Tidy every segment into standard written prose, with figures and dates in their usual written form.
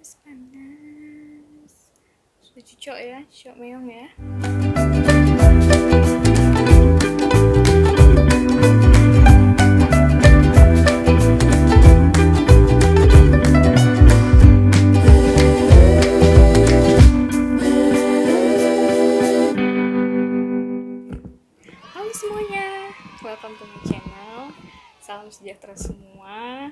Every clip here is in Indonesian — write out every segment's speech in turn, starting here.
panas. Sudah cucok ya, cucok meong ya. Halo semuanya, welcome to my channel. Salam sejahtera semua.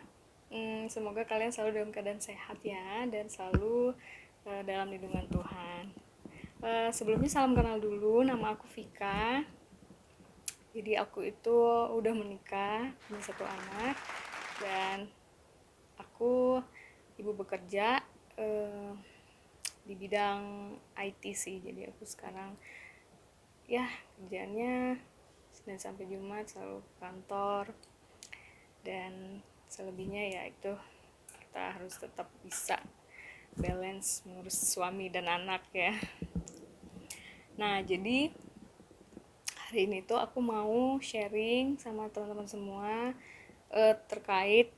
Semoga kalian selalu dalam keadaan sehat ya, dan selalu dalam lindungan Tuhan. Sebelumnya salam kenal dulu, nama aku Vika. Jadi aku itu udah menikah, punya 1 anak, dan aku ibu bekerja di bidang IT sih. Jadi aku sekarang ya kerjaannya Senin sampai Jumat selalu ke kantor, dan selebihnya ya itu kita harus tetap bisa balance mengurus suami dan anak ya. Nah, jadi hari ini tuh aku mau sharing sama teman-teman semua terkait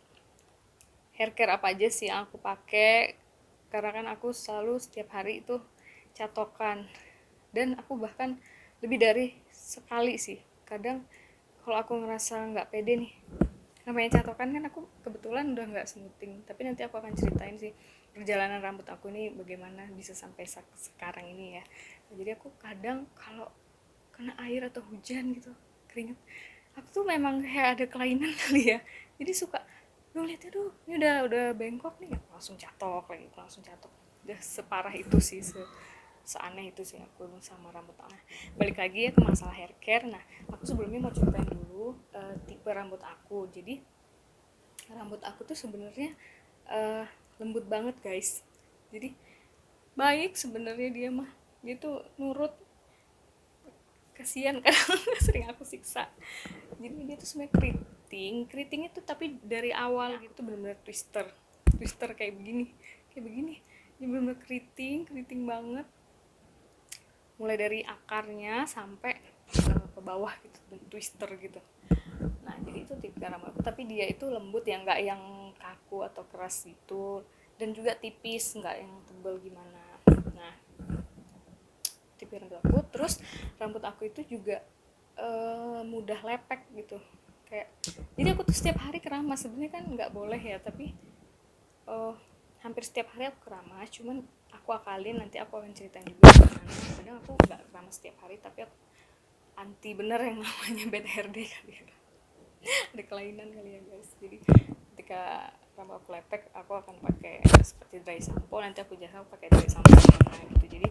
haircare apa aja sih yang aku pakai, karena kan aku selalu setiap hari itu catokan, dan aku bahkan lebih dari sekali sih. Kadang kalau aku ngerasa nggak pede nih, namanya catokan kan, aku kebetulan udah nggak smoothing, tapi nanti aku akan ceritain sih perjalanan rambut aku ini bagaimana bisa sampai sekarang ini ya. Nah, jadi aku kadang kalau kena air atau hujan gitu, keringet, aku tuh memang kayak ada kelainan kali ya, jadi suka lihatnya tuh ini udah bengkok nih, langsung catok lagi, langsung catok. Udah separah itu sih, seaneh itu sih aku sama rambut aku. Balik lagi ya ke masalah haircare. Nah, aku sebelumnya mau ceritain dulu tipe rambut aku. Jadi rambut aku tuh sebenarnya lembut banget guys. Jadi baik sebenarnya dia tuh nurut. Kasihan kadang sering aku siksa. Jadi dia tuh sebenarnya keriting itu, tapi dari awal gitu benar-benar twister kayak begini. Dia benar-benar keriting banget, mulai dari akarnya sampai ke bawah gitu, dan twister gitu. Nah, jadi itu tipe rambut aku, tapi dia itu lembut ya, nggak yang kaku atau keras gitu, dan juga tipis, nggak yang tebal gimana. Nah, tipe rambut aku. Terus rambut aku itu juga mudah lepek gitu, kayak jadi aku tuh setiap hari keramas. Sebenarnya kan nggak boleh ya, tapi hampir setiap hari aku keramas. Cuman aku akalin, nanti aku akan ceritain juga gimana. Kadang aku nggak keramas setiap hari, tapi aku anti bener yang namanya bad hair day kali ya. Ada kelainan kali ya guys. Jadi ketika rambut aku lepek, aku akan pakai seperti dry shampoo. Nanti aku jasa pakai dry shampoo gitu. Jadi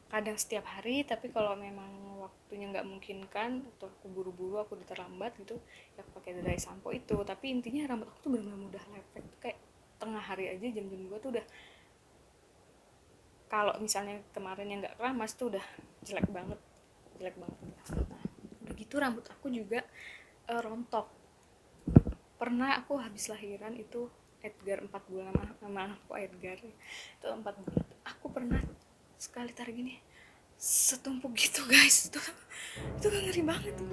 kadang setiap hari, tapi kalau memang waktunya nggak memungkinkan atau aku buru-buru, aku udah terlambat gitu ya, aku pakai dry shampoo itu. Tapi intinya rambut aku tuh benar-benar mudah lepek, kayak tengah hari aja jam-jam 2 tuh udah, kalau misalnya kemarin yang nggak keramas tuh udah jelek banget. Nah, udah gitu rambut aku juga rontok. Pernah aku habis lahiran itu Edgar 4 bulan, nama anakku Edgar itu 4 bulan, aku pernah sekali tarik gini setumpuk gitu guys. Itu kan ngeri banget tuh.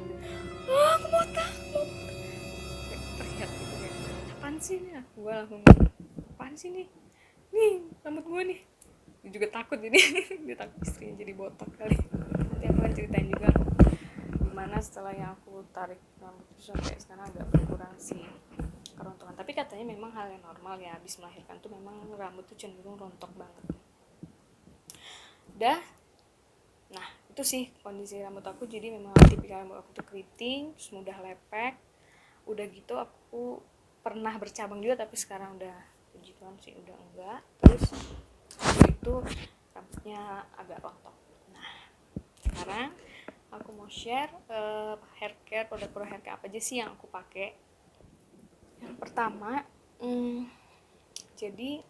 Aku mau tahu, teriak gitu kayak, apaan sih nih? Gue langsung, apaan sih nih rambut gue nih. Dia juga takut, jadi dia takut istrinya jadi botak kali. Nanti aku akan ceritain juga gimana setelah yang aku tarik rambut itu sampai sekarang agak berkurang sih kerontokan. Tapi katanya memang hal yang normal ya, habis melahirkan tuh memang rambut tuh cenderung rontok banget. Nah itu sih kondisi rambut aku. Jadi memang tipikal rambut aku tuh keriting, terus mudah lepek. Udah gitu aku pernah bercabang juga, tapi sekarang udah, puji Tuhan sih udah enggak. Terus itu rambutnya agak rontok. Nah, sekarang aku mau share haircare, produk-produk haircare apa aja sih yang aku pakai. Yang pertama, jadi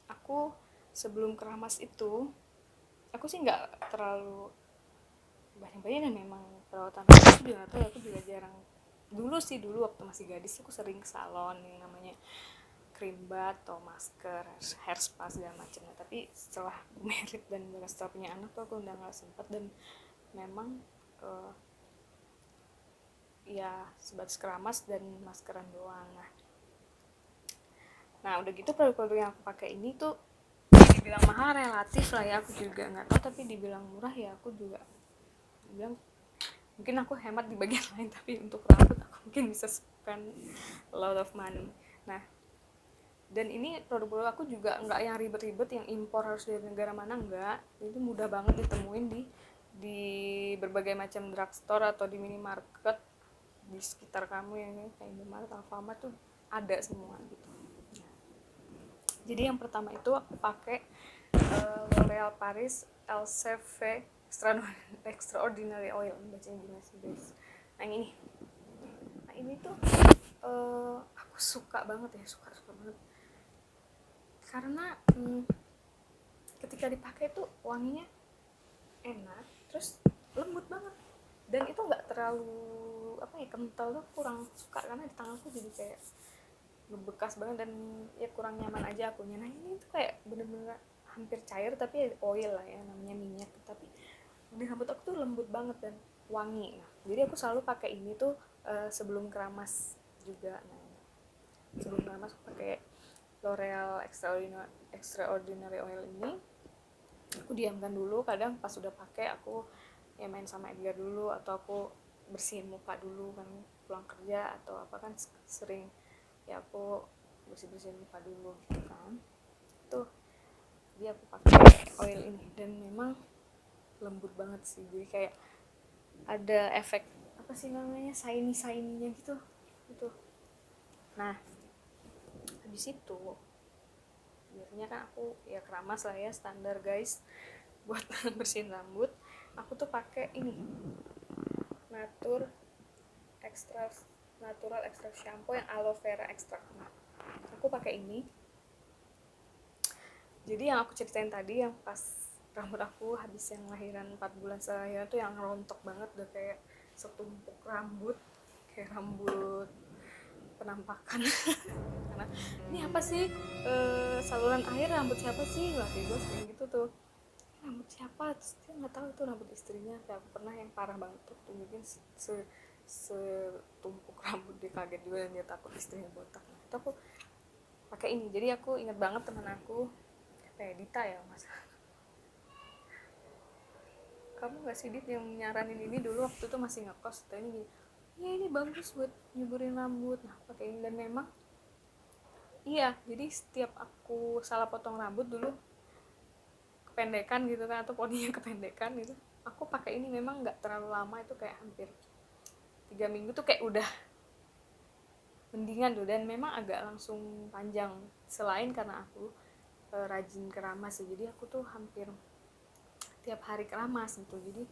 aku sebelum keramas itu, aku sih nggak terlalu banyak-banyak, dan memang perawatan rambut juga nggak tahu ya, aku juga jarang. Dulu waktu masih gadis aku sering ke salon yang namanya cream bath atau masker, hair spa segala macam. Tapi setelah aku married dan setelah punya anak tuh aku udah nggak sempet, dan memang ya sebatas keramas dan maskeran doang. Nah, Nah udah gitu produk-produk yang aku pakai ini tuh dibilang mahal relatif lah ya, aku juga nggak tahu, tapi dibilang murah ya aku juga bilang mungkin aku hemat di bagian lain, tapi untuk rambut aku mungkin bisa spend a lot of money. Nah dan ini produk-produk aku juga nggak yang ribet-ribet yang impor harus dari negara mana, enggak, itu mudah banget ditemuin di berbagai macam drugstore atau di minimarket di sekitar kamu ya, kayak Indomaret, Alfamart tuh ada semua gitu. Jadi yang pertama itu aku pakai L'Oreal Paris LCV Extraordinary Oil, bacanya gimana sih guys. Nah ini tuh aku suka banget ya, suka banget karena ketika dipakai tuh wanginya enak, terus lembut banget, dan itu nggak terlalu apa ya, kental tuh kurang suka karena di tanganku jadi kayak bekas banget dan ya kurang nyaman aja akunya. Nah ini tuh kayak bener-bener hampir cair tapi oil lah ya, namanya minyak, tapi di rambut aku tuh lembut banget dan wangi. Nah jadi aku selalu pakai ini tuh sebelum keramas juga. Nah sebelum keramas aku pakai L'Oreal Extraordinary Oil ini, aku diamkan dulu, kadang pas udah pakai aku ya main sama Edgar dulu, atau aku bersihin muka dulu kan pulang kerja atau apa kan sering ya aku bersihin muka dulu gitu kan. Tuh dia aku pakai oil ini dan memang lembut banget sih, jadi kayak ada efek apa sih namanya, shiny-shiny-nya gitu. Nah habis itu biasanya kan aku ya keramas lah ya, standar guys buat bersihin rambut. Aku tuh pakai ini extra natural extract shampoo yang aloe vera extract. Nah, aku pakai ini. Jadi yang aku ceritain tadi yang pas rambut aku habis yang lahiran 4 bulan saya tuh yang rontok banget, udah kayak setumpuk rambut, kayak rambut penampakan. Karena ini apa sih, saluran air rambut siapa sih, lah gue sering gitu tuh, rambut siapa, terus dia nggak tahu itu rambut istrinya. Kayak aku pernah yang parah banget tuh mungkin setumpuk rambut, dia kaget juga dan dia takut istrinya botak. Nah itu aku pakai ini. Jadi aku inget banget teman aku kayak Dita ya, mas, kamu nggak sih Dit yang nyaranin ini dulu waktu itu masih ngekos, atau ini ya ini bagus buat nyuburin rambut. Nah pakai ini dan memang iya, jadi setiap aku salah potong rambut dulu kependekan gitu kan, atau poninya kependekan gitu, aku pakai ini. Memang nggak terlalu lama, itu kayak hampir 3 minggu tuh kayak udah mendingan tuh, dan memang agak langsung panjang. Selain karena aku rajin keramas ya, jadi aku tuh hampir tiap hari keramas gitu, jadi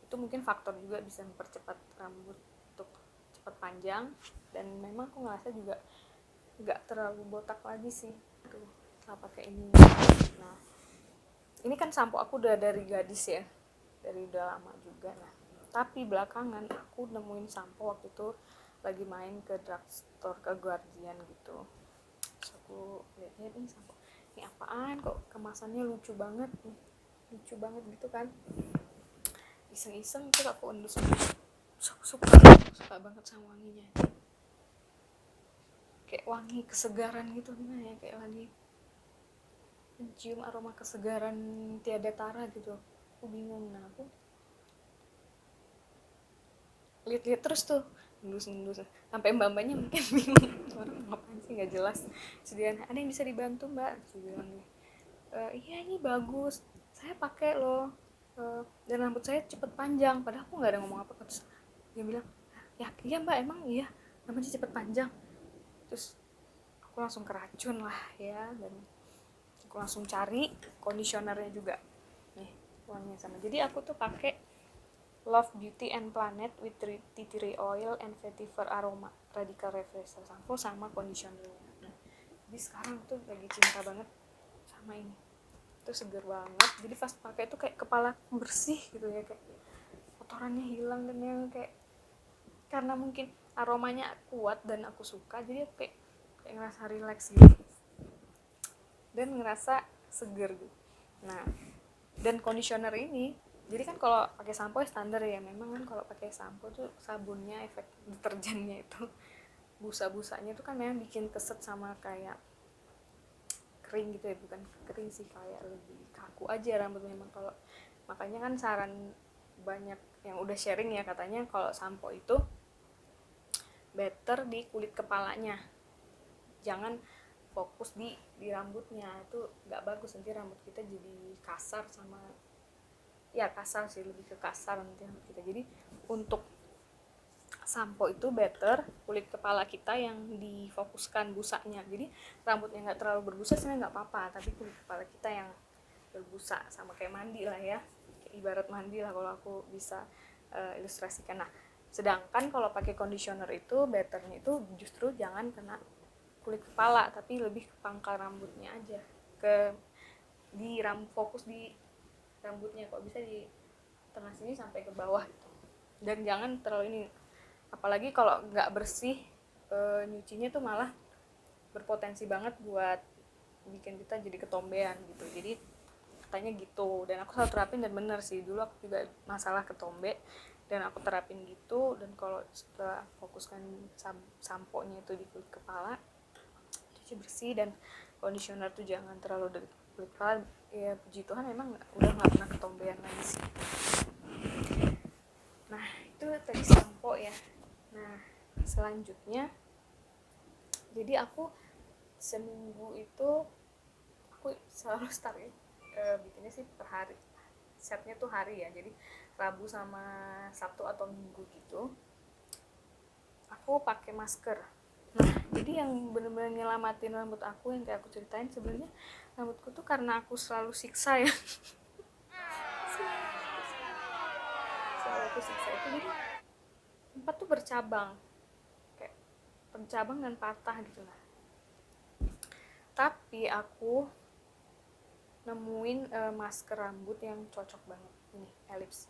itu mungkin faktor juga bisa mempercepat rambut untuk cepat panjang. Dan memang aku ngerasa juga nggak terlalu botak lagi sih tuh setelah pakai ini. Nah ini kan sampo aku udah dari gadis ya, dari udah lama juga. Nah tapi belakangan aku nemuin sampo waktu itu lagi main ke drugstore, ke Guardian gitu. Terus aku lihat ini sampo, ini apaan kok kemasannya lucu banget gitu kan, iseng-iseng terus aku endus. Aku suka banget sama wanginya, kayak wangi kesegaran gitu, gimana ya, kayak lagi mencium aroma kesegaran tiada tara gitu. Aku bingung. Nah aku lihat-lihat terus tuh, endus sampai mbak-mbaknya mungkin bingung, orang ngapain sih nggak jelas. Sedian, ada yang bisa dibantu mbak, saya bilang iya ini bagus, saya pakai loh, dan rambut saya cepet panjang. Padahal aku nggak ada ngomong apa. Terus dia bilang ya iya mbak, emang iya rambutnya cepet panjang. Terus aku langsung keracun lah ya, dan aku langsung cari conditionernya juga nih, wanginya sama. Jadi aku tuh pakai Love Beauty and Planet with Tea Tree Oil and Vetiver Aroma Radical Refresher Shampoo sama conditionernya. Nah jadi sekarang tuh lagi cinta banget sama ini, itu seger banget. Jadi pas pakai itu kayak kepala bersih gitu ya, kayak kotorannya hilang, dan yang kayak karena mungkin aromanya kuat dan aku suka, jadi aku kayak ngerasa relax gitu dan ngerasa seger gitu. Nah dan conditioner ini, jadi kan kalau pakai sampo standar ya, memang kan kalau pakai sampo tuh sabunnya, efek deterjennya itu busa-busanya itu kan memang bikin keset sama kayak kering gitu ya, bukan kering sih, kayak lebih kaku aja rambut memang. Kalau makanya kan saran banyak yang udah sharing ya, katanya kalau sampo itu better di kulit kepalanya, jangan fokus di rambutnya, itu nggak bagus, nanti rambut kita jadi kasar sama ya kasar sih, lebih ke kasar nanti rambut kita. Jadi untuk sampo itu better kulit kepala kita yang difokuskan busanya, jadi rambutnya nggak terlalu berbusa sebenarnya nggak apa-apa, tapi kulit kepala kita yang berbusa, sama kayak mandi lah ya, kayak ibarat mandi lah kalau aku bisa ilustrasikan. Nah sedangkan kalau pakai conditioner itu betternya itu justru jangan kena kulit kepala, tapi lebih ke pangkal rambutnya aja, ke fokus di rambutnya, kok bisa di tengah sini sampai ke bawah gitu. Dan jangan terlalu ini, apalagi kalau nggak bersih, nyucinya tuh malah berpotensi banget buat bikin kita jadi ketombean gitu. Jadi katanya gitu, dan aku selalu terapin dan bener sih, dulu aku juga masalah ketombe dan aku terapin gitu. Dan kalau setelah fokuskan sampo-nya itu di kulit kepala, cuci bersih, dan conditioner tuh jangan terlalu dari kulit kepala, ya puji Tuhan memang udah nggak pernah ketombean lagi sih. Nah itu tadi sampo ya. Nah selanjutnya, jadi aku seminggu itu aku selalu start bikinnya sih per hari, setnya tuh hari ya, jadi Rabu sama Sabtu atau Minggu gitu aku pakai masker. Nah jadi yang bener-bener nyelamatin rambut aku, yang kayak aku ceritain sebenarnya, rambutku tuh karena aku selalu siksa ya selalu aku siksa itu, jadi tempat tuh bercabang, kayak bercabang dan patah gitu lah. Tapi aku nemuin masker rambut yang cocok banget, ini Ellipse.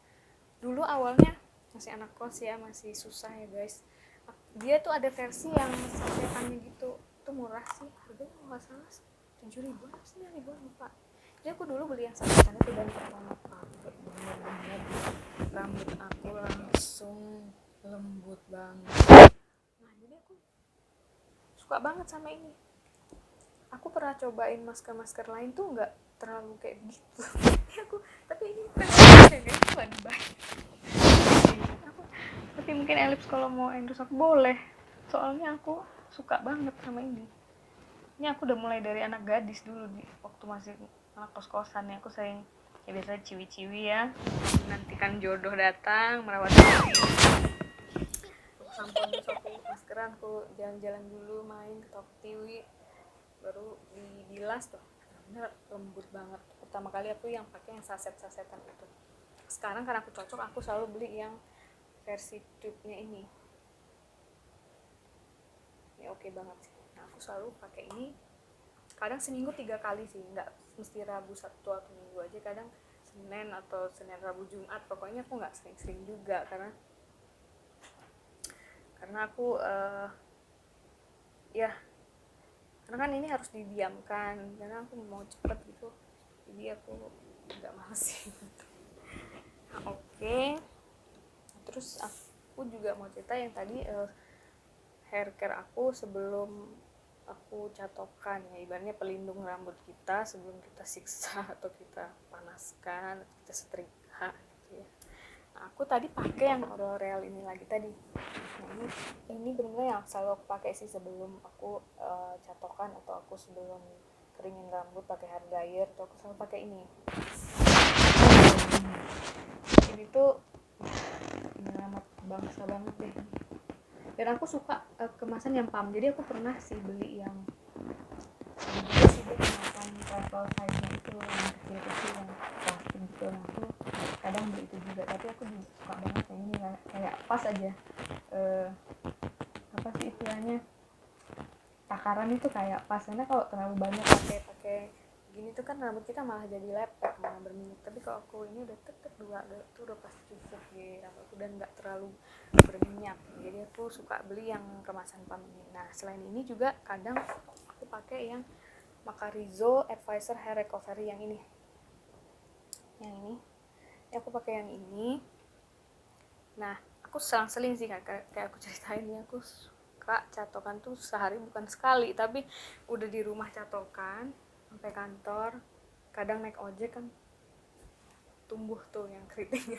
Dulu awalnya masih anak kos ya, masih susah ya guys, dia tuh ada versi yang sasetannya gitu, itu murah sih, harganya kalau nggak salah 7.000 atau 9.000 lupa. Jadi aku dulu beli yang sasetannya tuh, dan pertama pakai bener-bener rambut aku langsung lembut banget. Nah jadi aku suka banget sama ini. Aku pernah cobain masker-masker lain tuh nggak terlalu kayak gitu aku, tapi ini bukan ya guys, itu ada banyak aku, tapi mungkin Ellipse kalau mau endorse aku boleh, soalnya aku suka banget sama ini aku udah mulai dari anak gadis dulu, waktu masih anak kos-kosan ya, aku sering ya biasa ciwi-ciwi ya, menantikan jodoh datang, merawat diri, aku sampoin aku maskeran, aku jalan-jalan dulu, main ke Toko Tiwi, baru dibilas tuh bener lembut banget. Pertama kali aku yang pakai yang saset-sasetan itu. Sekarang karena aku cocok, aku selalu beli yang versi tube-nya ini oke banget sih. Nah aku selalu pakai ini, kadang seminggu 3 kali sih, nggak mesti Rabu Sabtu atau Minggu aja, kadang Senin atau Senin Rabu Jumat, pokoknya aku nggak sering-sering juga, karena aku ya karena kan ini harus didiamkan, karena aku mau cepet gitu, jadi aku nggak males sih. Nah, oke. Terus aku juga mau cerita yang tadi hair care aku sebelum aku catokan ya, ibaratnya pelindung rambut kita sebelum kita siksa atau kita panaskan atau kita setrika gitu ya. Nah, aku tadi pakai yang L'Oreal ini lagi tadi. Nah, ini benar-benar yang selalu aku pakai sih sebelum aku catokan, atau aku sebelum keringin rambut pakai hair dryer, atau aku selalu pakai ini. Ini tuh amat bangsa banget deh. Dan aku suka kemasan yang pump. Jadi aku pernah sih beli yang juga sih, dia kemasan travel size-nya itu yang kecil-kecil yang plastik gitu. Nah aku kadang beli itu juga, tapi aku juga suka banget yang ini, kayak pas aja apa sih istilahnya, takaran itu kayak pas, karena kalau terlalu banyak pakai gini tuh kan rambut kita malah jadi lepek, malah berminyak. Tapi kalau aku ini udah tek dua tuh udah pasti cukup di rambutku dan nggak terlalu berminyak, jadi aku suka beli yang kemasan pump ini. Nah selain ini juga kadang aku pakai yang Macarizo Advisor Hair Recovery yang ini ya, aku pakai yang ini. Nah aku selang-seling sih, kayak aku ceritain ya, aku suka catokan tuh sehari bukan sekali, tapi udah di rumah catokan, sampai kantor. Kadang naik ojek kan tumbuh tuh yang keritingnya,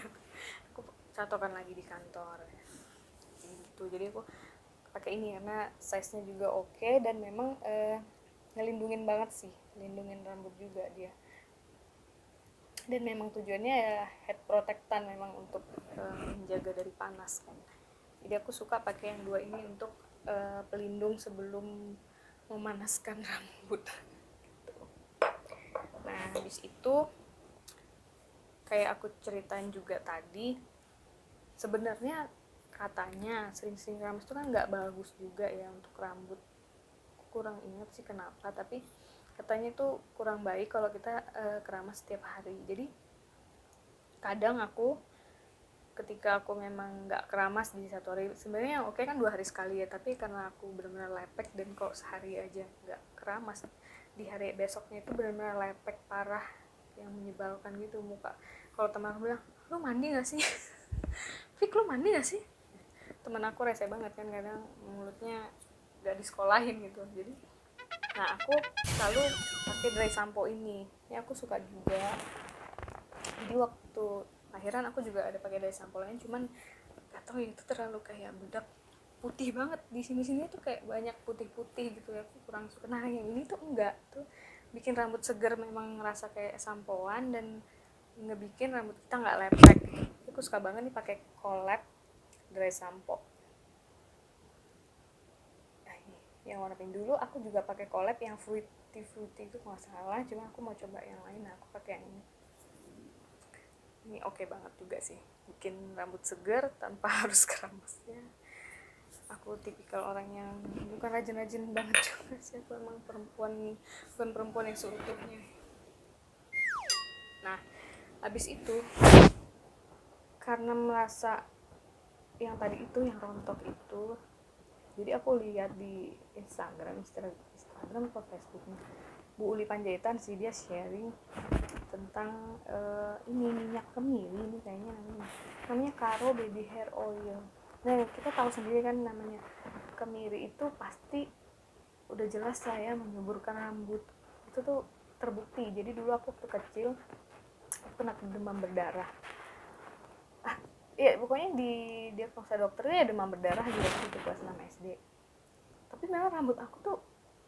aku catokan lagi di kantor gitu. Jadi aku pakai ini karena size nya juga oke, dan memang ngelindungin banget sih, ngelindungin rambut juga dia. Dan memang tujuannya ya head protectant, memang untuk menjaga dari panas kan. Jadi aku suka pakai yang dua ini untuk pelindung sebelum memanaskan rambut. Nah habis itu kayak aku ceritain juga tadi, sebenarnya katanya sering-sering keramas itu kan nggak bagus juga ya untuk rambut. Kurang ingat sih kenapa, tapi katanya itu kurang baik kalau kita keramas setiap hari. Jadi kadang aku ketika aku memang nggak keramas di satu hari, sebenarnya oke kan 2 hari sekali ya, tapi karena aku benar-benar lepek dan kok sehari aja nggak keramas, di hari besoknya itu benar-benar lepek parah yang menyebalkan gitu muka. Kalau teman aku bilang, lu mandi nggak sih? Fik, lu mandi nggak sih? Temen aku rese banget kan, kadang mulutnya nggak disekolahin gitu. Jadi nah aku selalu pakai dry shampoo ini aku suka juga. Jadi waktu lahiran aku juga ada pakai dye shampoo lain, cuman gak tau itu terlalu kayak bedak putih banget, di sini tuh kayak banyak putih-putih gitu ya, aku kurang suka. Nah yang ini tuh enggak, tuh bikin rambut seger, memang ngerasa kayak sampoan dan ngebikin rambut kita nggak lepek gitu. Aku suka banget nih pakai collab dry shampoo. Nah, ini yang warna pink. Dulu aku juga pakai collab yang fruity itu nggak salah, cuma aku mau coba yang lain. Nah aku pakai yang ini oke banget juga sih, bikin rambut segar tanpa harus keramasnya. Aku tipikal orang yang bukan rajin-rajin banget juga sih, aku emang bukan perempuan yang seutuhnya. Nah habis itu karena merasa yang tadi itu yang rontok itu, jadi aku lihat di Instagram atau Facebooknya Bu Uli Panjaitan sih, dia sharing tentang ini minyak kemiri, ini kayaknya namanya Karo Baby Hair Oil. Nah kita tahu sendiri kan namanya kemiri itu pasti udah jelas lah ya menyuburkan rambut, itu tuh terbukti. Jadi dulu aku waktu kecil aku kena demam berdarah, ya pokoknya di diagnosa dokternya ya demam berdarah gitu waktu kelas 6 SD. Tapi memang rambut aku tuh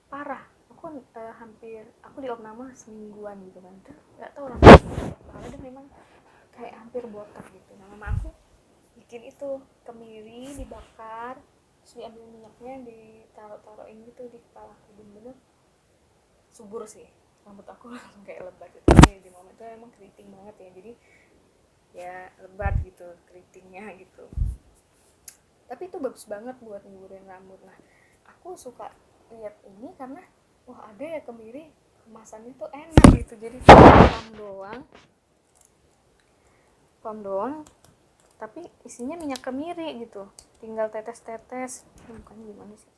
parah, aku hampir aku di opname semingguan gitu kan, terus nggak tahu rambut parah dan memang kayak hampir botak gitu. Nah mama aku bikin itu kemiri dibakar, terus diambil minyaknya ditaruh-taruhin gitu di kepala aku, bener-bener subur sih rambut aku langsung kayak lebat gitu. Jadi di momen itu emang keriting banget ya, jadi ya lebat gitu keritingnya gitu. Tapi itu bagus banget buat nyuburin rambut. Nah aku suka lihat ini karena wah ada ya kemiri kemasannya tuh enak gitu, jadi pam doang tapi isinya minyak kemiri gitu, tinggal tetes-tetes. Bukannya gimana sih,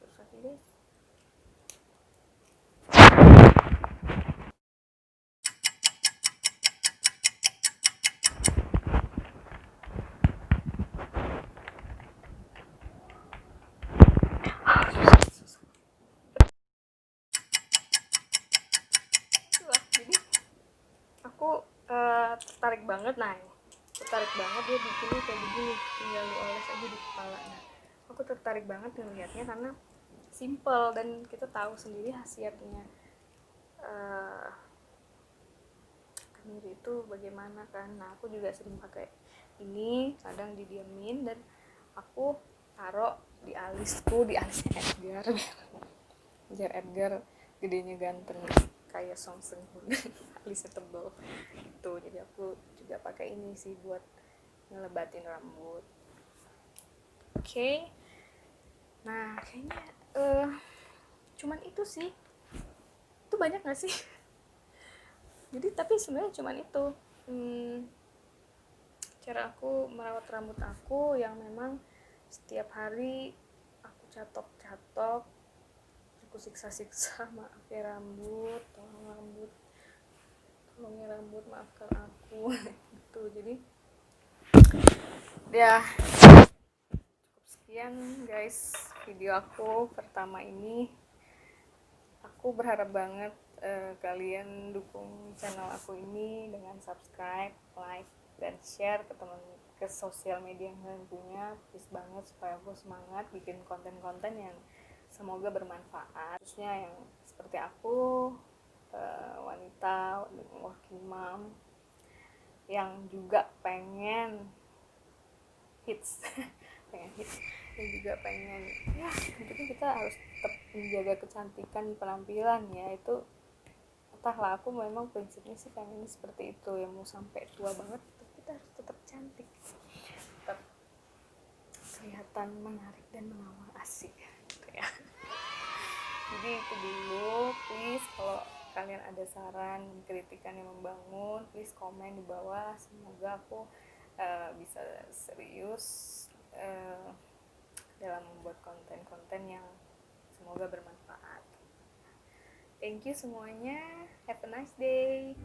susah sih guys. Itulah, jadi aku tertarik banget. Nah tertarik banget dia bikinnya kayak begini, tinggal lu oles aja di kepala. Nah aku tertarik banget ngelihatnya karena simple dan kita tahu sendiri khasiatnya kemiri itu bagaimana kan. Nah aku juga sering pakai ini, kadang didiamin dan aku taruh di alisku, di alisnya Edgar biar Edgar gedenya ganteng kayak Song Seung Hoon alisnya tebel itu. Jadi aku juga pakai ini sih buat ngelebatin rambut. Oke. Nah kayaknya cuman itu sih, itu banyak gak sih? Jadi tapi sebenarnya cuman itu cara aku merawat rambut aku yang memang setiap hari aku catok-catok, aku siksa-siksa maaf ya rambut, tolong rambut tolongin rambut, maafkan aku. Gitu. Jadi ya cukup sekian guys video aku pertama ini. Aku berharap banget kalian dukung channel aku ini dengan subscribe, like, dan share ke teman, ke sosial media yang kalian punya. Please banget supaya aku semangat bikin konten-konten yang semoga bermanfaat, khususnya yang seperti aku, wanita working mom yang juga pengen hits pengen hits dan juga pengen, ya mungkin kita harus tetap menjaga kecantikan penampilan ya. Itu entahlah, aku memang prinsipnya sih pengen seperti itu ya, mau sampai tua banget kita harus tetap cantik, tetap kelihatan menarik dan menawan, asik gitu ya. Jadi itu dulu, please kalau kalian ada saran kritikan yang membangun, please komen di bawah. Semoga aku bisa serius dalam membuat konten-konten yang semoga bermanfaat. Thank you semuanya, have a nice day.